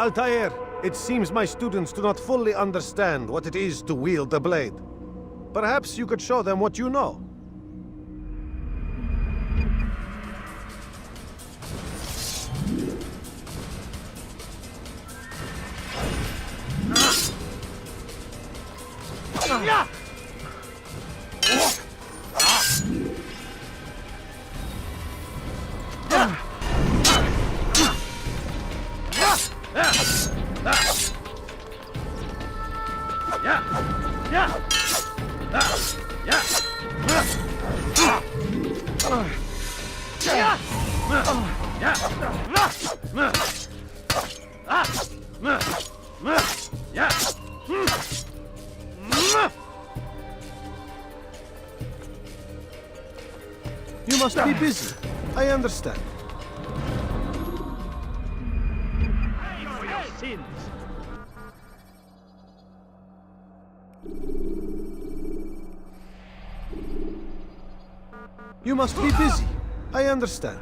Altair, it seems my students do not fully understand what it is to wield the blade. Perhaps you could show them what you know. You must be busy. I understand. For your sins. You must be busy. I understand.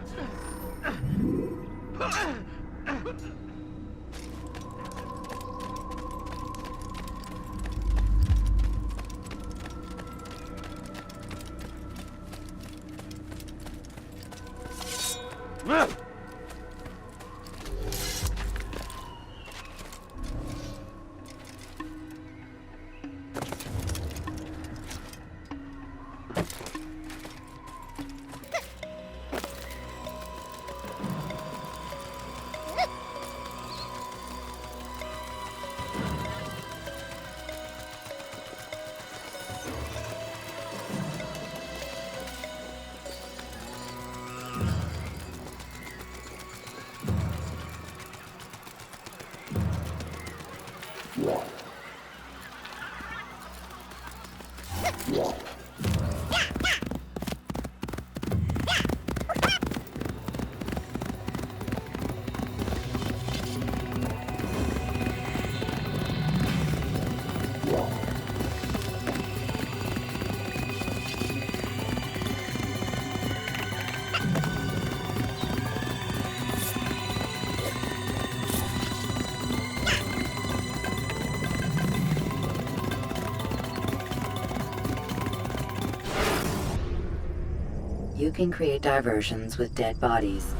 You can create diversions with dead bodies.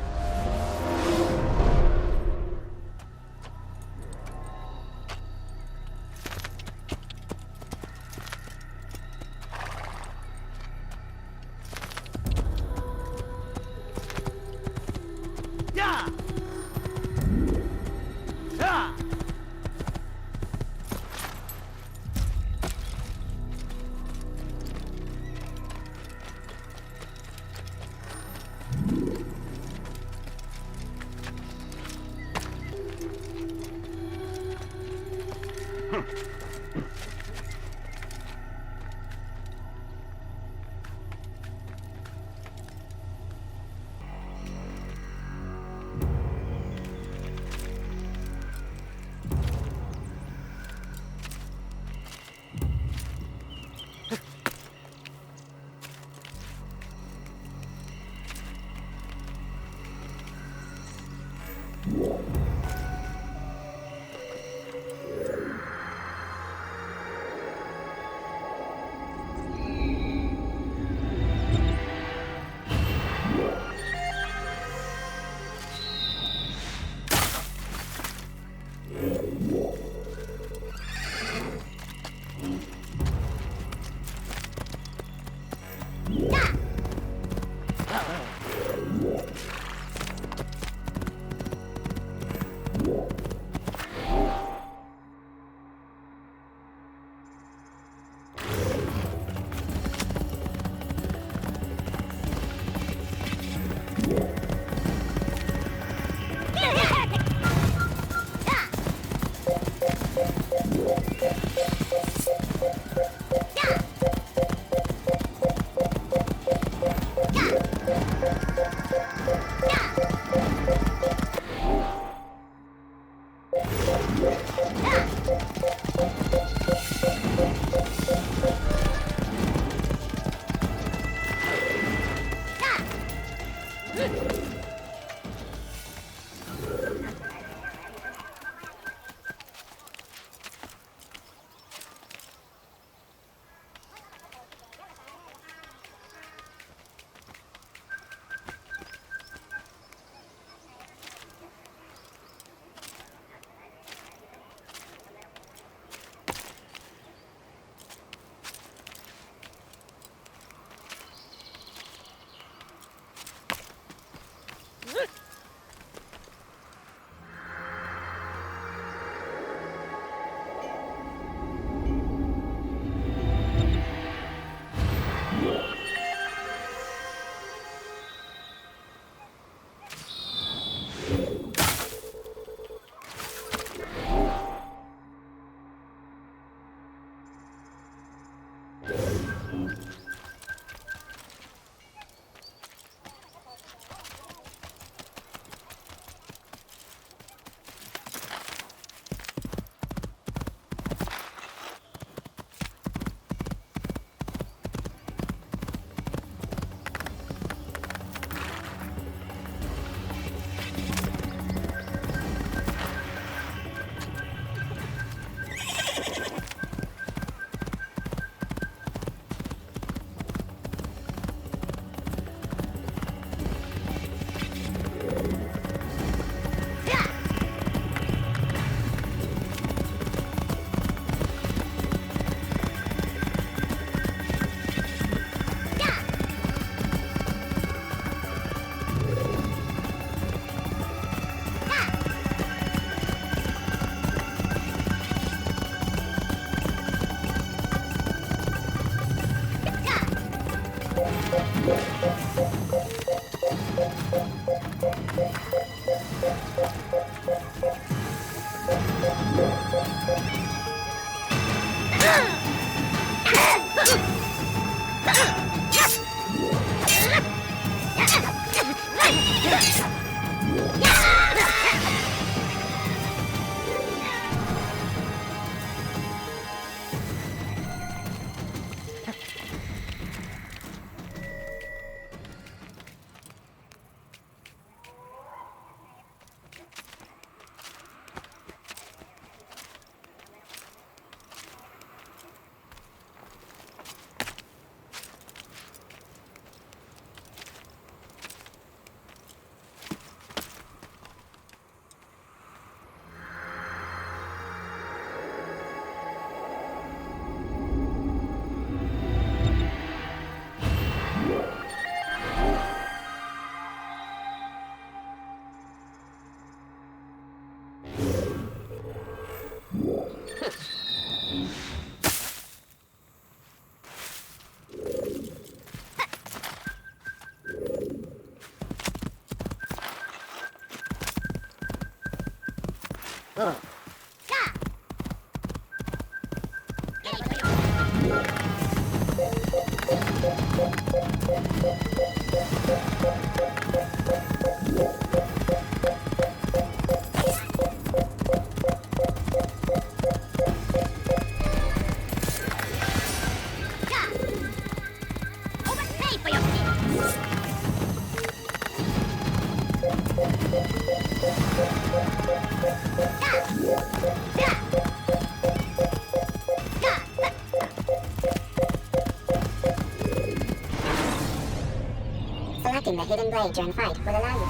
Selecting the hidden blade during fight will allow you.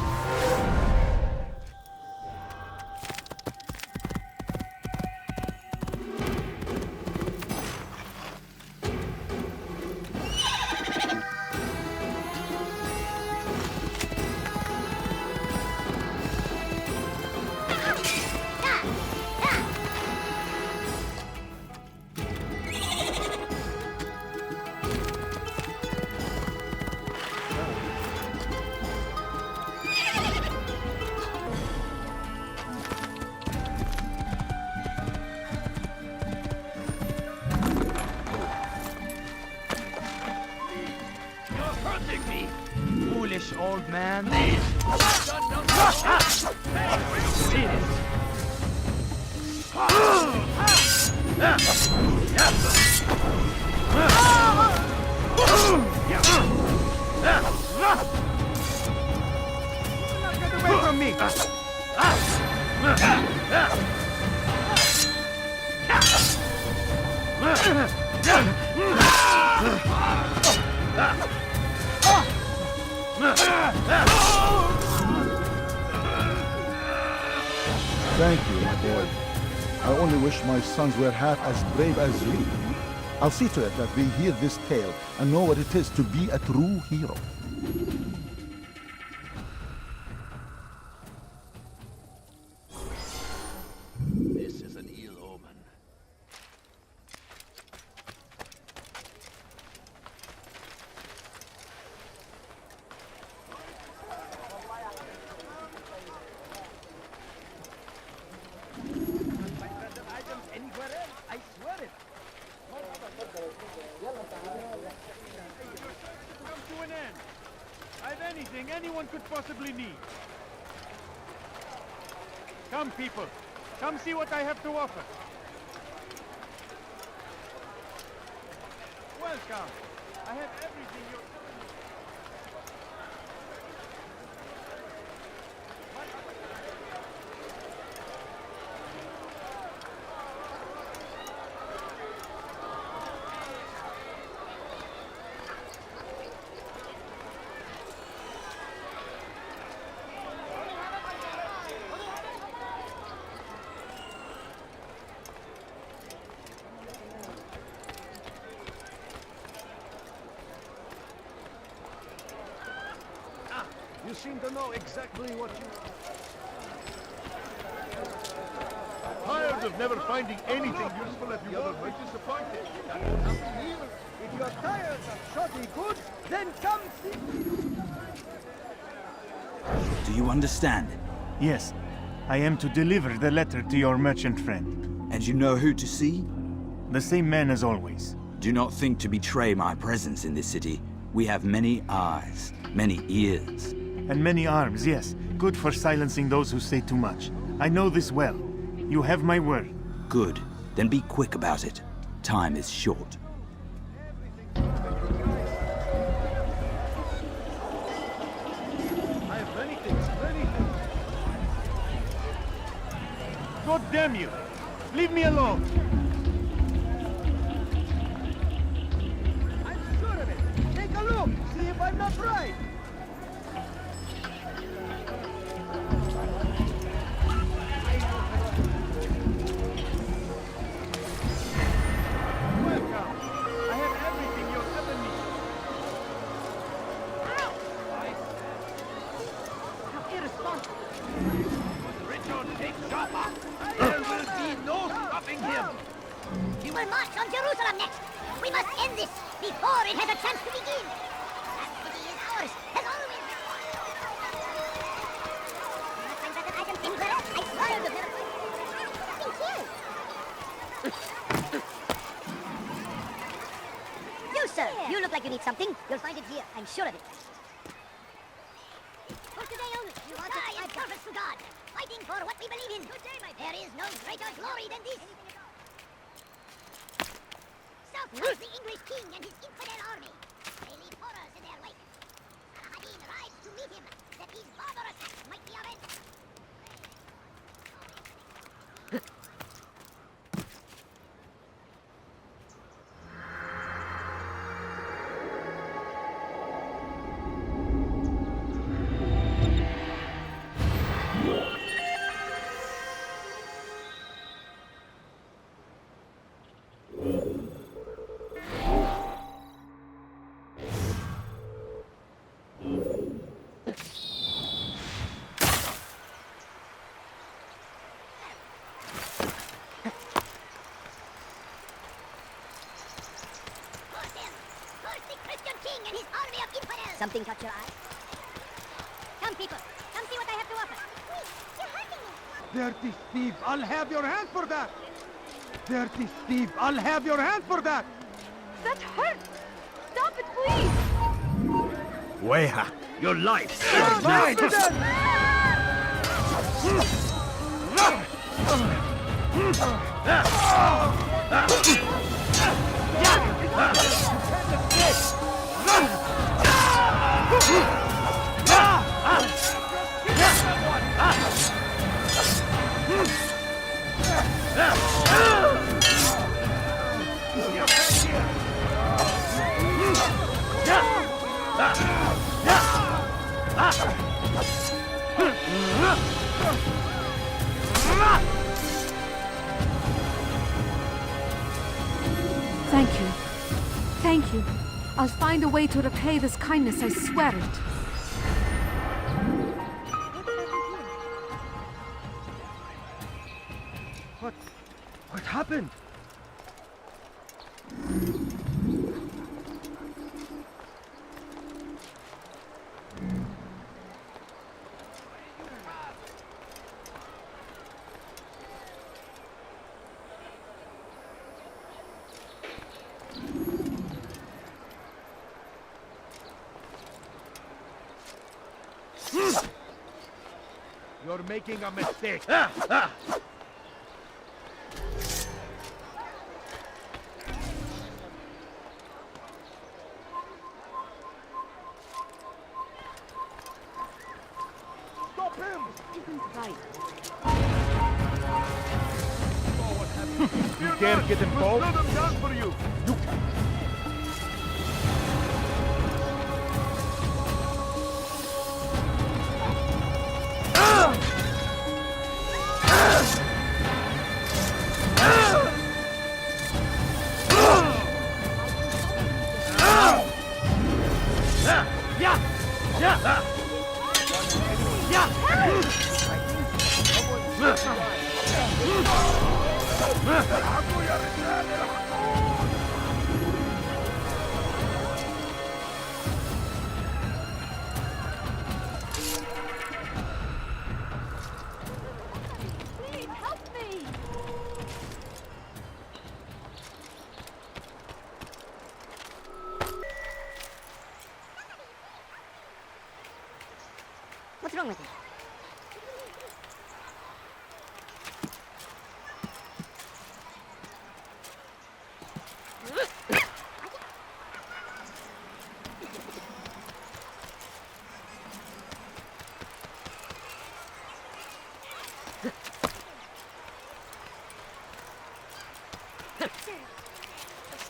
Foolish old man. See this? Get away from me! Thank you, my boy. I only wish my sons were half as brave as you. I'll see to it that they hear this tale and know what it is to be a true hero. This is an ill omen. Anywhere else, I swear it. Come to an end. I've anything anyone could possibly need. Come, people. Come see what I have to offer. Welcome. I have everything you're... You seem to know exactly what you... Hired accused of never finding anything useful at the other place disappointed. If you're tired of shoddy goods, then come see. Do you understand? Yes, I am to deliver the letter to your merchant friend. And you know who to see? The same man as always. Do not think to betray my presence in this city. We have many eyes, many ears. And many arms, yes. Good for silencing those who say too much. I know this well. You have my word. Good. Then be quick about it. Time is short. I have many things, many things. God damn you! Leave me alone! I'm sure of it. Take a look. See if I'm not right. Welcome. I have everything you'll ever need. How irresponsible. Richard takes Joppa. There will be no stopping him. We will march on Jerusalem next. We must end this before it has a chance to begin. That city is ours, has always been ours. Not find that item anywhere else. I swear you've never found nothing here. You, sir, you look like you need something. You'll find it here. I'm sure of it. For today only, you want to and service to God, fighting for what we believe in. There is no greater glory than this. South comes the English king and his infidel army. They leave horrors in their wake. Saladin rides to meet him, that his barbarous acts might be avenged. Something caught your eye? Come, people. Come see what I have to offer. Wait, you're hurting me. Dirty thief, I'll have your hand for that. Dirty thief, I'll have your hand for that. That hurts! Stop it, please! Weha, your life. Thank you. Thank you. I'll find a way to repay this kindness, I swear it. What happened? You're making a mistake. Stop him! Isn't right. You dare get involved? We'll slow them down for you. You Please help me! What's wrong with it?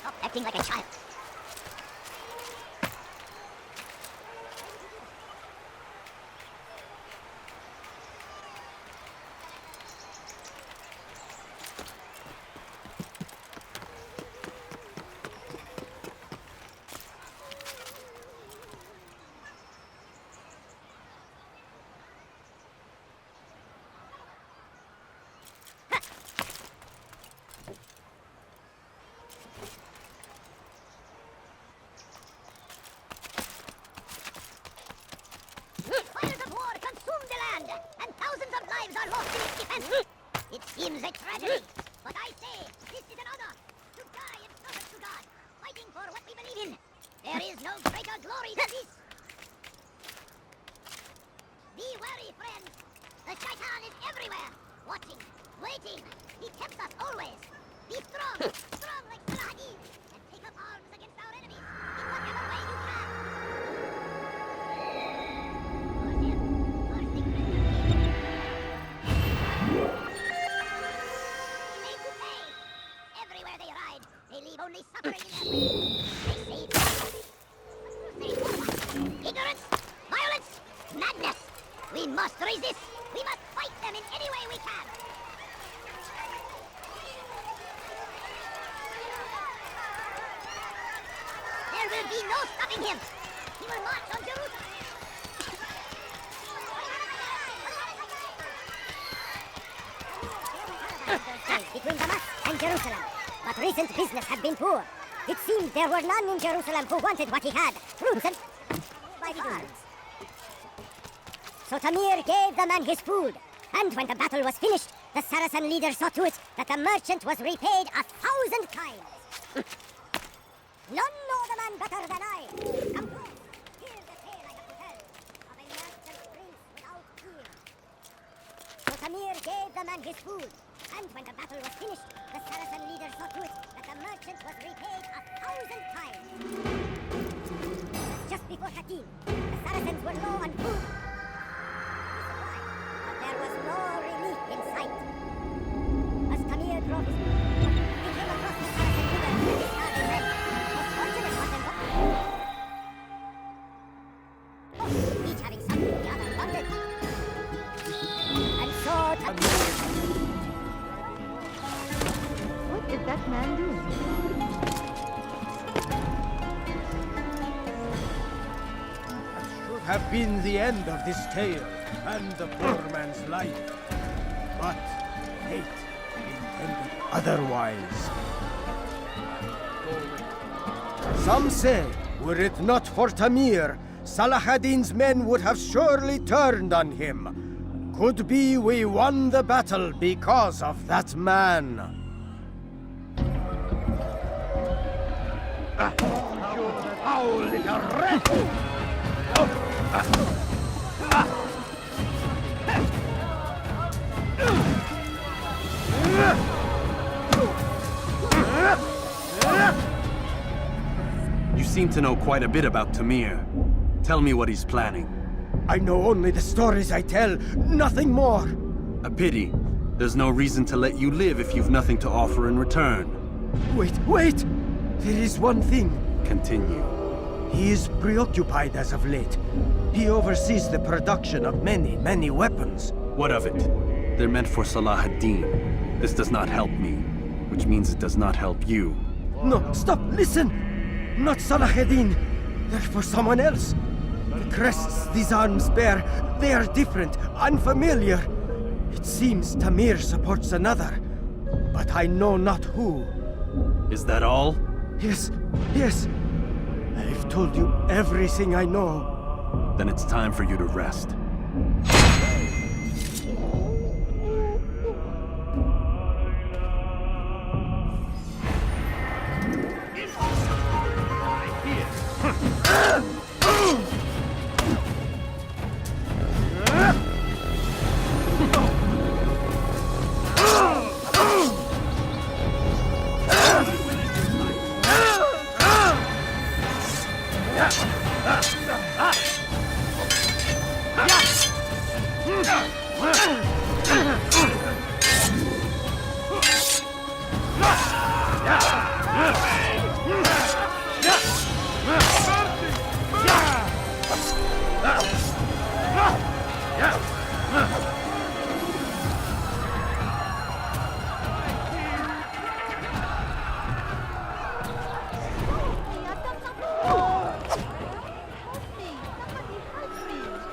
Stop acting like a child. Fires of war consume the land, and thousands of lives are lost in its defense. It seems a tragedy, but I say this is an honor to die in service to God, fighting for what we believe in. There is no greater glory than this. Be wary, friends. The shaitan is everywhere, watching, waiting. He tempts us always. Be strong, strong like Saladin, and take up arms against our enemies in whatever way you can. Everywhere they ride, they leave only suffering in their wake. They say ignorance, violence, madness. We must resist. We must fight them in any way we can. There will be no stopping him. He will march on Jerusalem. Between Damascus and Jerusalem. But recent business had been poor. It seemed there were none in Jerusalem who wanted what he had. Fruits and by farms. So Tamir gave the man his food. And when the battle was finished, the Saracen leader saw to it that the merchant was repaid 1,000 times. None know the man better than I. Come close. Hear the tale I have to tell of a merchant prince without fear. So Tamir gave the man his food. And when the battle was finished, the Saracen leader saw to it that the merchant was repaid 1,000 times. Just before Hatim, the Saracens were low on food. But there was no relief in sight. As Tamir drove his boat, he came across the Saracen leader and his starving men. Most fortunate was them both, each having something the other wanted. And so Tamir... What did that man do? Should have been the end of this tale and the poor man's life. But fate intended otherwise. Some say, were it not for Tamir, Salah ad-Din's men would have surely turned on him. Could be we won the battle because of that man. Foul little rat! You seem to know quite a bit about Tamir. Tell me what he's planning. I know only the stories I tell, nothing more. A pity. There's no reason to let you live if you've nothing to offer in return. Wait! There is one thing. Continue. He is preoccupied as of late. He oversees the production of many weapons. What of it? They're meant for Salah ad-Din. This does not help me, which means it does not help you. No, stop, listen! Not Salah ad-Din. They're for someone else. The crests these arms bear, they are different, unfamiliar. It seems Tamir supports another. but I know not who. Is that all? Yes, yes. I've told you everything I know. Then it's time for you to rest.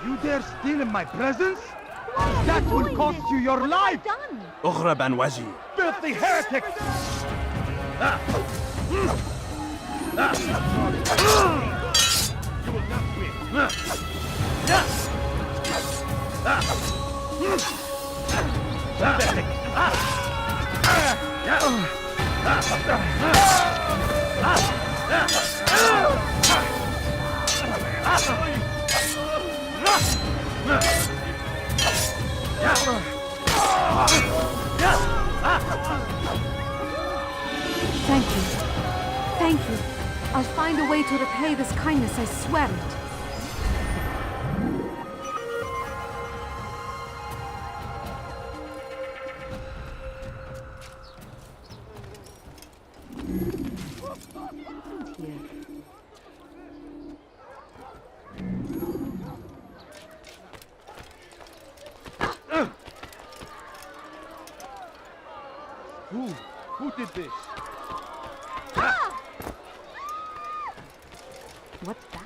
You dare steal in my presence? That will cost you your life! Ughra Banwaji. Filthy heretic! You will not win. Thank you. Thank you. I'll find a way to repay this kindness, I swear it. Who did this? What's that?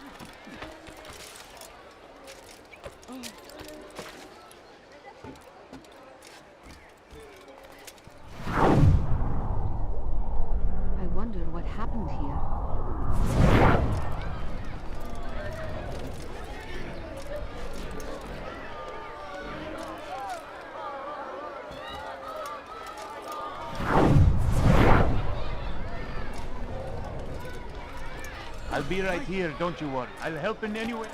I wonder what happened here. I'll be right here, don't you worry. I'll help in any way.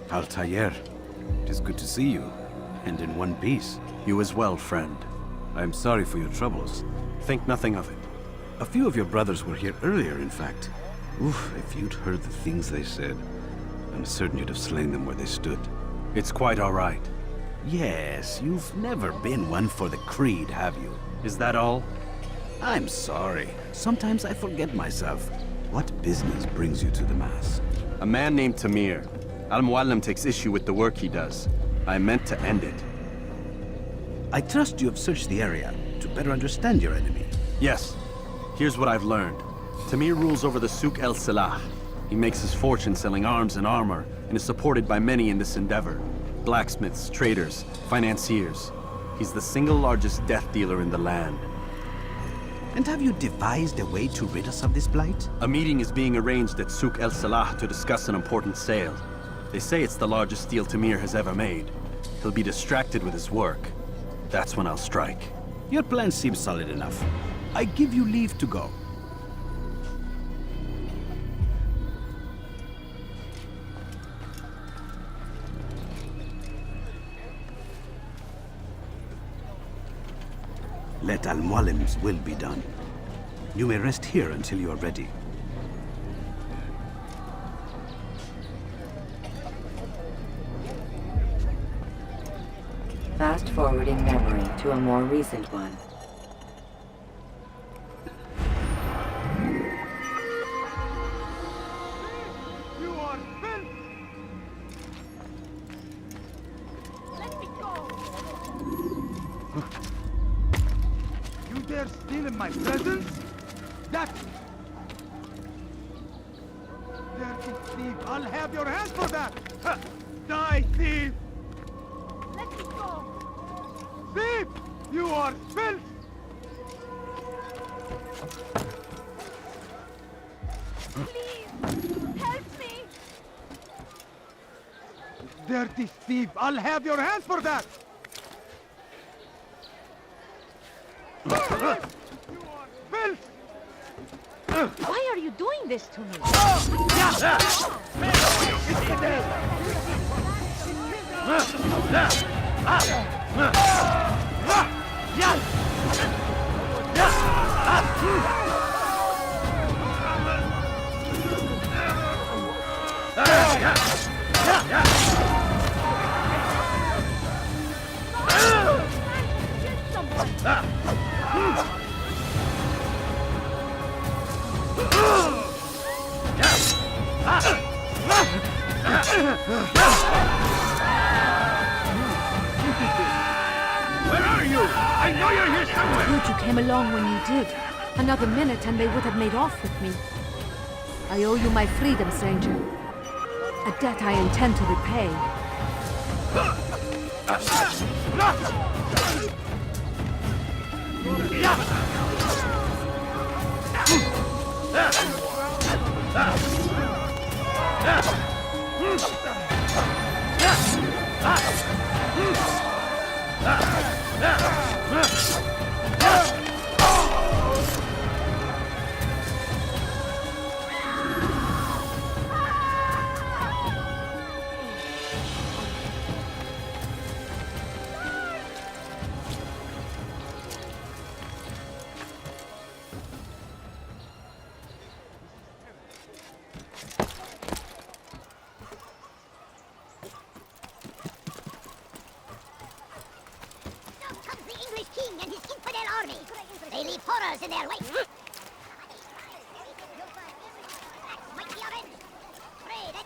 Altair, it is good to see you, and in one piece. You as well, friend. I am sorry for your troubles. Think nothing of it. A few of your brothers were here earlier, in fact. Oof, if you'd heard the things they said, I'm certain you'd have slain them where they stood. It's quite all right. Yes, you've never been one for the creed, have you? Is that all? I'm sorry. Sometimes I forget myself. What business brings you to the Mass? A man named Tamir. Al-Muallim takes issue with the work he does. I meant to end it. I trust you have searched the area to better understand your enemy. Yes. Here's what I've learned. Tamir rules over the Souk el-Salah. He makes his fortune selling arms and armor, and is supported by many in this endeavor. Blacksmiths, traders, financiers. He's the single largest death dealer in the land. And have you devised a way to rid us of this blight? A meeting is being arranged at Souk el-Salah to discuss an important sale. They say it's the largest deal Tamir has ever made. He'll be distracted with his work. That's when I'll strike. Your plan seems solid enough. I give you leave to go. Let Al-Mualim's will be done. You may rest here until you are ready. Fast forwarding memory to a more recent one. You are filth! Let me go! You dare steal in my presence? That... Dirty thief! I'll have your hands for that! Ha! Die, thief! Let me go! Thief! You are filth! Please! Help me! Dirty thief! I'll have your hands for that! You are filth! Why are you doing this to me? Where are you? I know you're here somewhere! Good you came along when you did. Another minute and they would have made off with me. I owe you my freedom, stranger. A debt I intend to repay. Now comes the English king and his infidel army. They leave horrors in their wake. Might be our end. Pray that...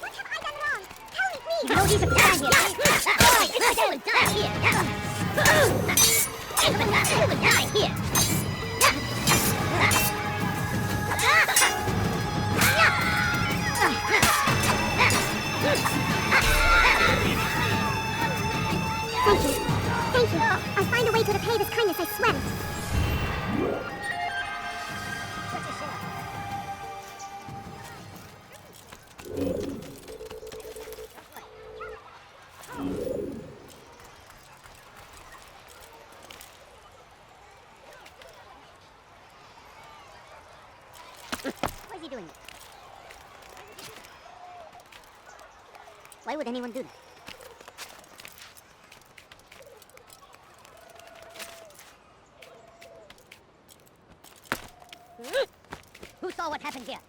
What have I done wrong? Tell me, please! You know these are down here, right? I will die here! I will die here! Thank you. Thank you. I'll find a way to repay this kindness, I swear it. Why is he doing that? Why would anyone do that? Who saw what happened here?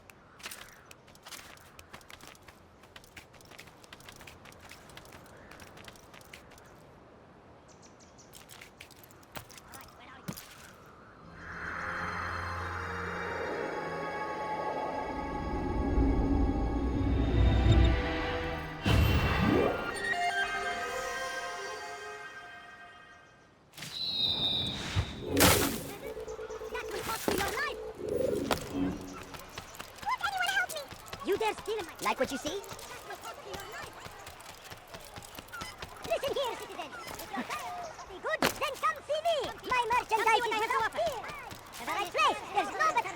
Like what you see? Listen here, citizen. If your diet be good, then come see me. My merchandise is without fear. The right place. There's no better.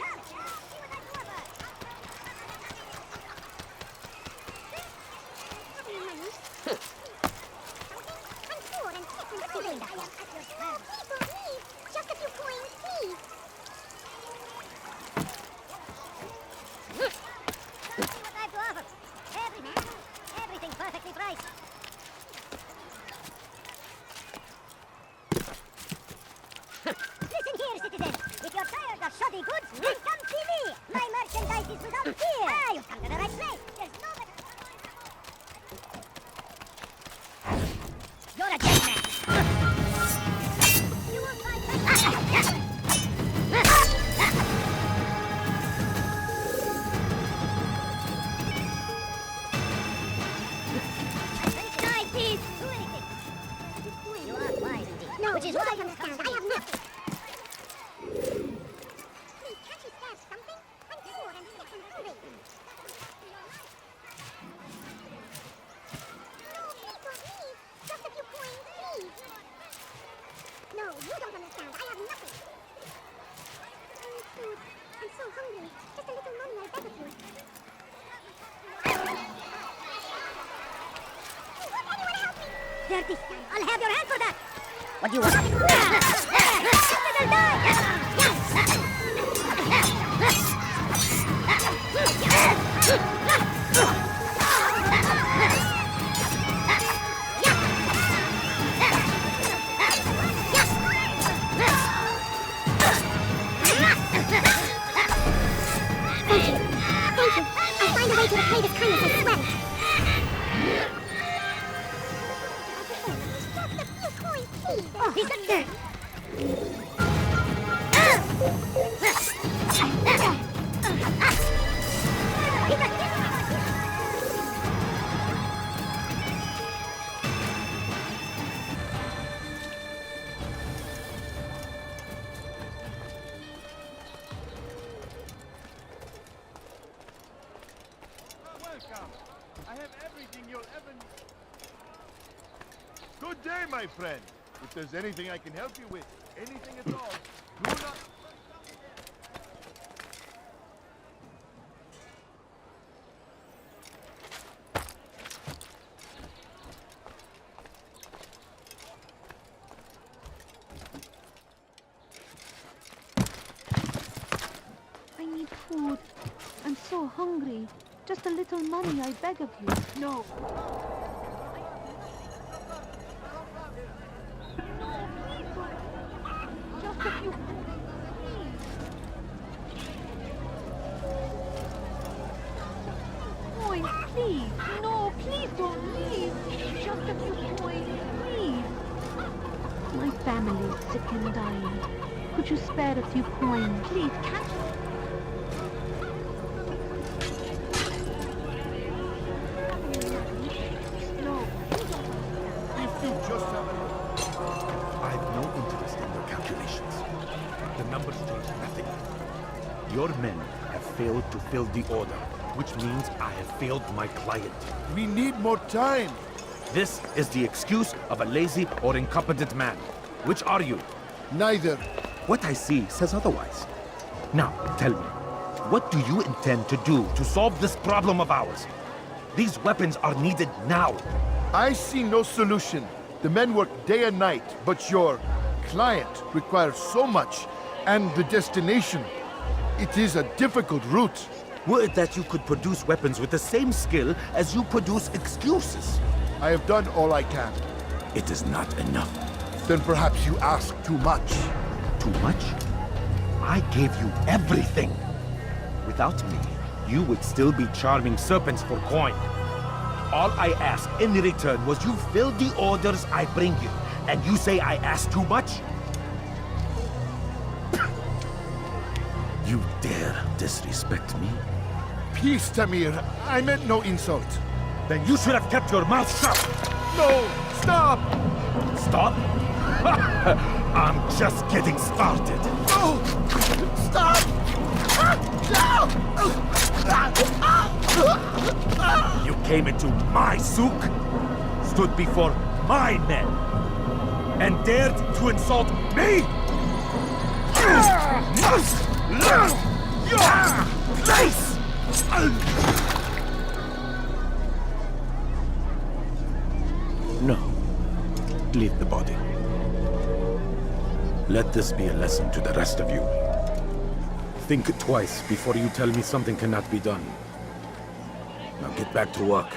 I'm poor and sick and doing that one. Please, just a few coins, please. See what I have to offer. Everything perfectly priced. Listen here, citizen. If you're tired of shoddy goods, then come see me. My merchandise is without fear. You've come to the right place. There's no better. You're a dead man. You won't find please. Do anything. You are wise indeed. No, which is why you understand. I have nothing. Please, can't you spare something? I'm poor and sick and hungry. No, please don't leave. Just a few coins, please. No, you don't understand. I have nothing. Food. I'm so hungry. Just a little money, I beg of you. Anyone help me? Dirty. I'll have your hand for that. What do you want? It'll die. Thank you. I'll find a way to repay this kindness, I swear. Just a few coins, please. Oh, he's not there. Welcome. I have everything you'll ever need. Good day, my friend. If there's anything I can help you with, anything at all, do not... I need food. I'm so hungry. Just a little money, I beg of you. No. Just a few... Coins, please. No, please don't leave. Just a few coins, please. My family is sick and dying. Could you spare a few coins? Please, can't you? I've no interest in your calculations. The numbers change nothing. Your men have failed to fill the order, which means I have failed my client. We need more time. This is the excuse of a lazy or incompetent man. Which are you? Neither. What I see says otherwise. Now, tell me, what do you intend to do to solve this problem of ours? These weapons are needed now. I see no solution. The men work day and night, but your client requires so much, and the destination. It is a difficult route. Were it that you could produce weapons with the same skill as you produce excuses. I have done all I can. It is not enough. Then perhaps you ask too much. Too much? I gave you everything. Without me, you would still be charming serpents for coin. All I ask in return was you fill the orders I bring you, and you say I ask too much? You dare disrespect me? Peace, Tamir. I meant no insult. Then you should have kept your mouth shut! No! Stop! Stop? I'm just getting started. No! Stop! No! You came into my souk, stood before my men, and dared to insult me? Your place! No. Leave the body. Let this be a lesson to the rest of you. Think twice before you tell me something cannot be done. Now get back to work.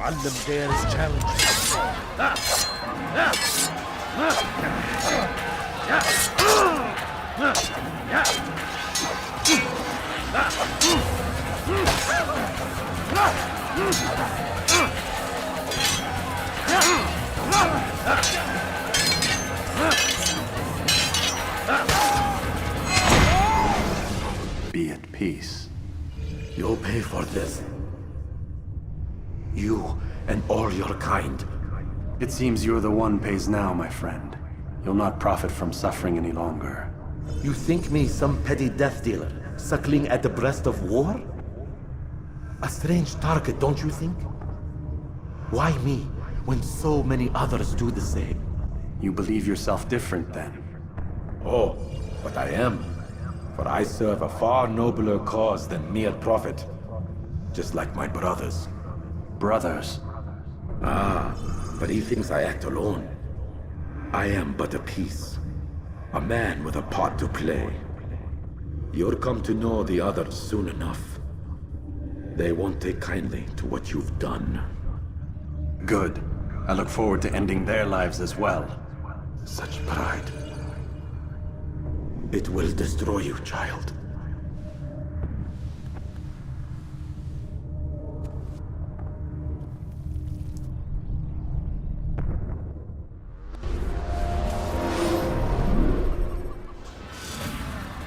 Muallim there is challenged. Be at peace. You'll pay for this. You and all your kind. It seems you're the one pays now, my friend. You'll not profit from suffering any longer. You think me some petty death dealer, suckling at the breast of war? A strange target, don't you think? Why me, when so many others do the same? You believe yourself different, then? Oh, but I am. For I serve a far nobler cause than mere profit. Just like my brothers. Brothers? Ah, but he thinks I act alone. I am but a piece. A man with a part to play. You'll come to know the others soon enough. They won't take kindly to what you've done. Good. I look forward to ending their lives as well. Such pride. It will destroy you, child.